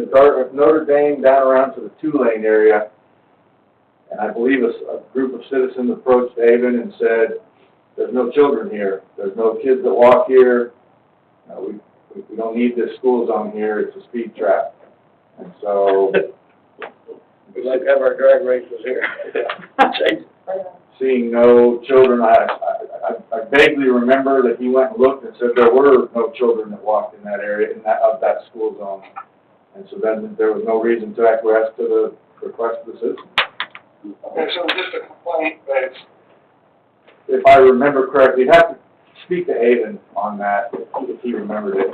Dartmouth, Notre Dame, down around to the 2-lane area. And I believe a group of citizens approached Avon and said, there's no children here. There's no kids that walk here. We don't need this school zone here. It's a speed trap. And so... We'd like to have our drag races here. Seeing no children, I vaguely remember that he went and looked and said there were no children that walked in that area, of that school zone. And so then there was no reason to acquiesce to the request of the citizens. Okay, so just a complaint based. If I remember correctly, you'd have to speak to Avon on that, if he remembered it.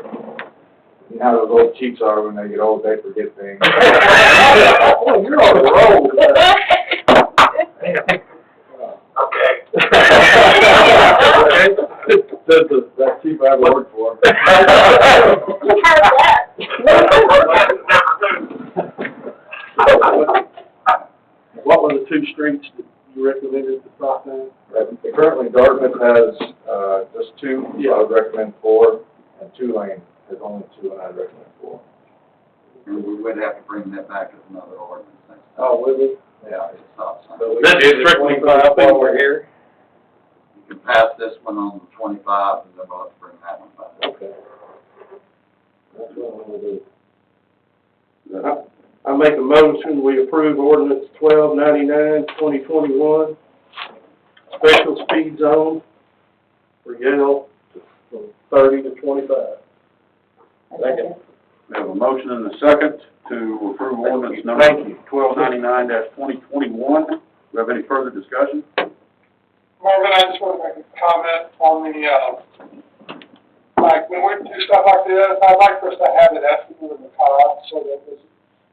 You know how those old chiefs are when they get old, they forget things. Oh, you're on the roll. Okay. That chief I worked for. What were the 2 streets that you recommended to stop now? Currently, Dartmouth has just 2. I would recommend 4, and 2-lane has only 2, and I'd recommend 4. And we would have to bring that back as another ordinance next time. Oh, would we? Yeah, it's a stop sign. So we This did is strictly by while we're here. You can pass this one on the 25, and then we'll have to bring that one back. Okay. That's what I'm gonna do. I make a motion, we approve ordinance 1299, 2021, special speed zone for Yale from 30 to 25. Second. We have a motion and a second to approve ordinance number 1299-2021. Do we have any further discussion? Marvin, I just want to make a comment on the, like, when we do stuff like this, I'd like for us to have it estimated in the cost, so that this,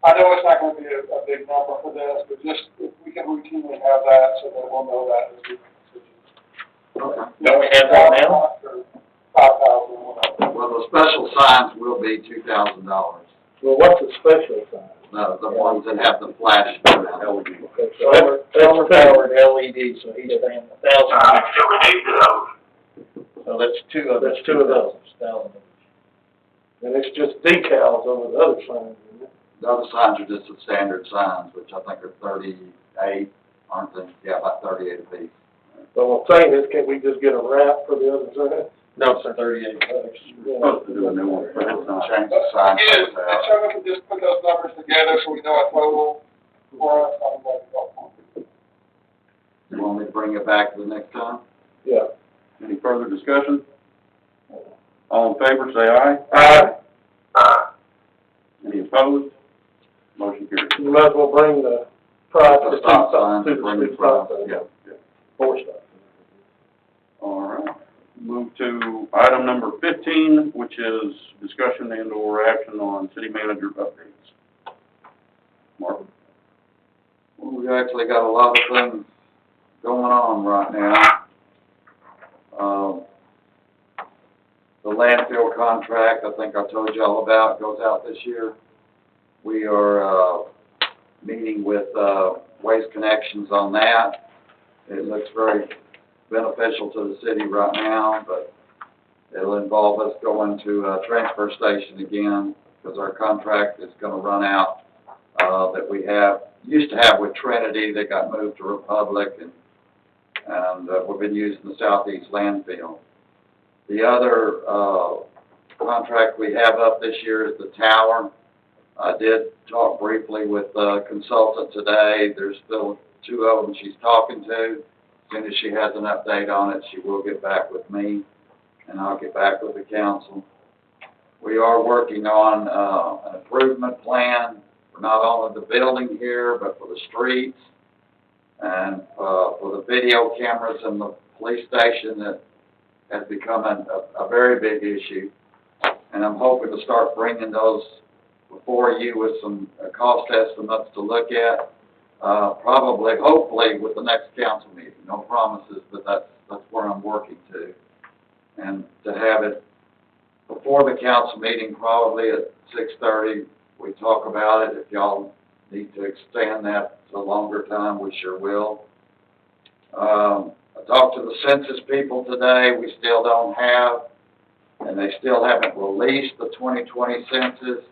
I know it's not going to be a big number for this, but just if we can routinely have that, so that we'll know that as we make decisions. Okay. Don't we have that now? 5,000, whatever. Well, the special signs will be $2,000. Well, what's the special sign? The ones that have the flash LED. Okay, so solar powered LED, so he's saying 1,000. So that's 2 of those. That's 2 of those. 1,000. And it's just decals over the other signs, isn't it? The other signs are just the standard signs, which I think are 38, aren't they? Yeah, about 38 apiece. So what I'm saying is, can't we just get a wrap for the other signs? No, it's $38. Supposed to do a new one for that sign. Change the sign. Again, so we can just put those numbers together so we know a total for us, I'm going to go. You want me to bring it back the next time? Yeah. Any further discussion? All in favor, say aye. Aye. Any opposed? Motion carries. You might as well bring the price The to stop signs, the bring the street price, stop sign. yeah. 4 stops. All right. Move to item number 15, which is discussion and/or action on city manager updates. Marvin? Well, we actually got a lot of things going on right now. The landfill contract, I think I told you all about, goes out this year. We are meeting with Waste Connections on that. It looks very beneficial to the city right now, but it'll involve us going to a transfer station again, because our contract is going to run out that we used to have with Trinity. That got moved to Republic, and we've been using the Southeast landfill. The other contract we have up this year is the tower. I did talk briefly with a consultant today. There's still 2 of them she's talking to. As soon as she has an update on it, she will get back with me, and I'll get back with the council. We are working on an improvement plan for not only the building here, but for the streets, and for the video cameras in the police station that has become a very big issue. And I'm hoping to start bringing those before you with some cost estimates to look at. Probably, hopefully, with the next council meeting. No promises, but that's where I'm working to. And to have it before the council meeting, probably at 6:30, we talk about it. If y'all need to extend that to a longer time, we sure will. I talked to the census people today. We still don't have, and they still haven't released the 2020 census.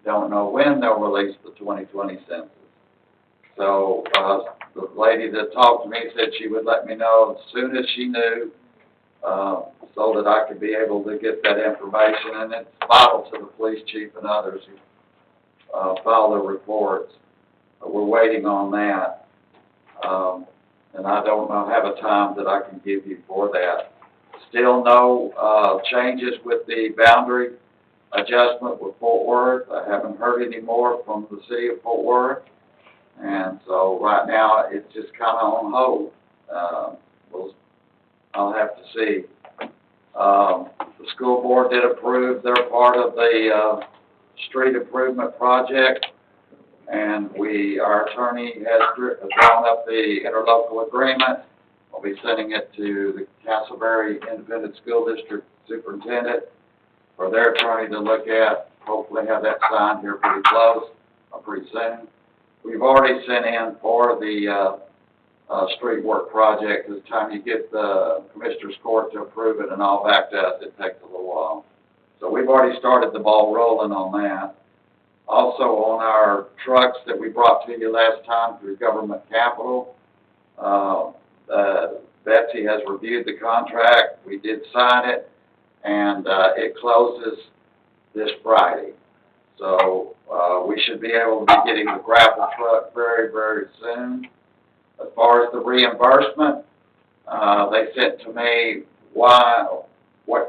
don't know when they'll release the 2020 census. So, the lady that talked to me said she would let me know as soon as she knew, so that I could be able to get that information, and it's vital to the police chief and others who, file their reports. We're waiting on that, and I don't know, have a time that I can give you for that. Still no, changes with the boundary adjustment with Fort Worth. I haven't heard any more from the city of Fort Worth. And so right now, it's just kind of on hold. I'll have to see. The school board did approve their part of the, street improvement project. And our attorney has drawn up the interlocal agreement. I'll be sending it to the Castleberry Independent School District Superintendent for their attorney to look at. Hopefully have that signed here pretty close, pretty soon. We've already sent in for the, street work project. By the time you get the Commissioner's Court to approve it and all back to us, it takes a little while. So we've already started the ball rolling on that. Also on our trucks that we brought to you last time through government capital, Betsy has reviewed the contract. We did sign it, and it closes this Friday. So we should be able to be getting the gravel truck very, very soon. As far as the reimbursement, they sent to me what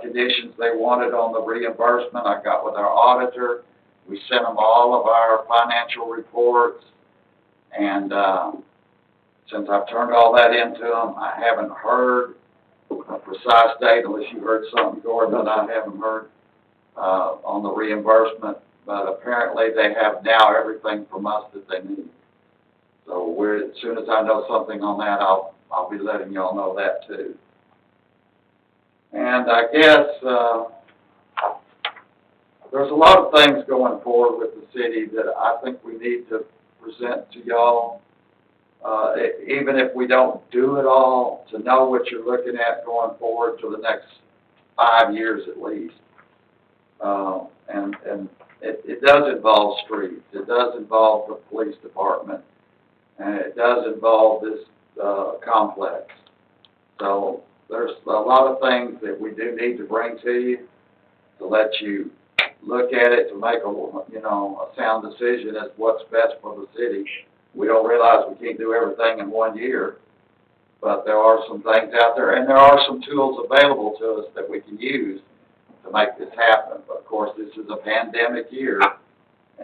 conditions they wanted on the reimbursement. I got with our auditor. We sent them all of our financial reports, and since I've turned all that into them, I haven't heard a precise date, unless you heard something, Gordon, that I haven't heard on the reimbursement. But apparently they have now everything from us that they need. So as soon as I know something on that, I'll be letting y'all know that too. And I guess there's a lot of things going forward with the city that I think we need to present to y'all. Even if we don't do it all, to know what you're looking at going forward for the next 5 years at least. And it does involve streets, it does involve the police department, and it does involve this complex. So there's a lot of things that we do need to bring to you to let you look at it, to make a sound decision as what's best for the city. We don't realize we can't do everything in 1 year, but there are some things out there, and there are some tools available to us that we can use to make this happen. But of course, this is a pandemic year,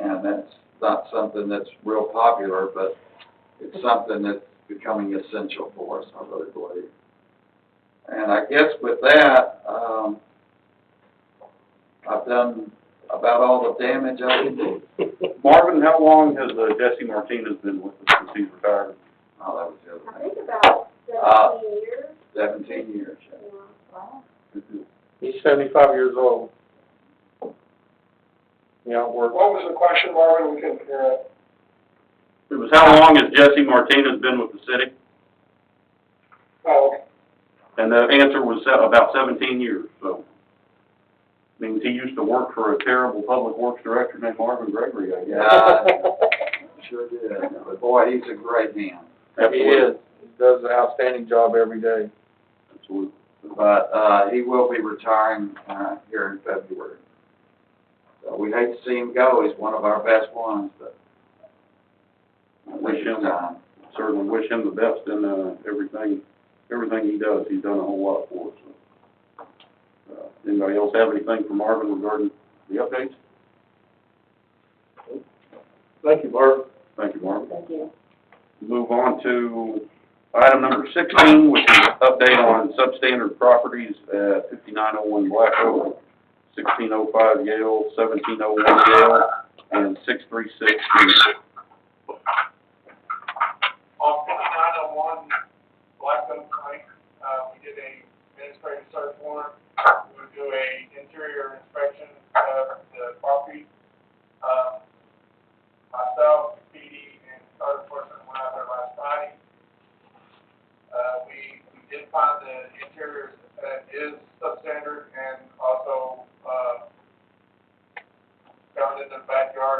and that's not something that's real popular, but it's something that's becoming essential for us, I really believe. And I guess with that, I've done about all the damage I can do. Marvin, how long has Jesse Martinez been with us since he's retired? Oh, that was the other I thing. think about 17 years. 17 years. Yeah, wow. He's 75 years old. Yeah, What was the question, Marvin? We couldn't hear it. It was, how long has Jesse Martinez been with the city? Oh, okay. And the answer was about 17 years, so. Means he used to work for a terrible public works director named Marvin Gregory, I guess. Yeah, sure did. But boy, he's a great man. He is. He does an outstanding job every day. Absolutely. But he will be retiring here in February. So we hate to see him go. He's one of our best ones, but I Wish think it's him, time. certainly wish him the best in everything he does. He's done a whole lot for us. Anybody else have anything for Marvin regarding the updates? Thank you, Bart. Thank you, Marvin. Thank you. Move on to item number 16, which is an update on substandard properties at 5901 Black Oak, 1605 Yale, 1701 Yale, and 636 Union.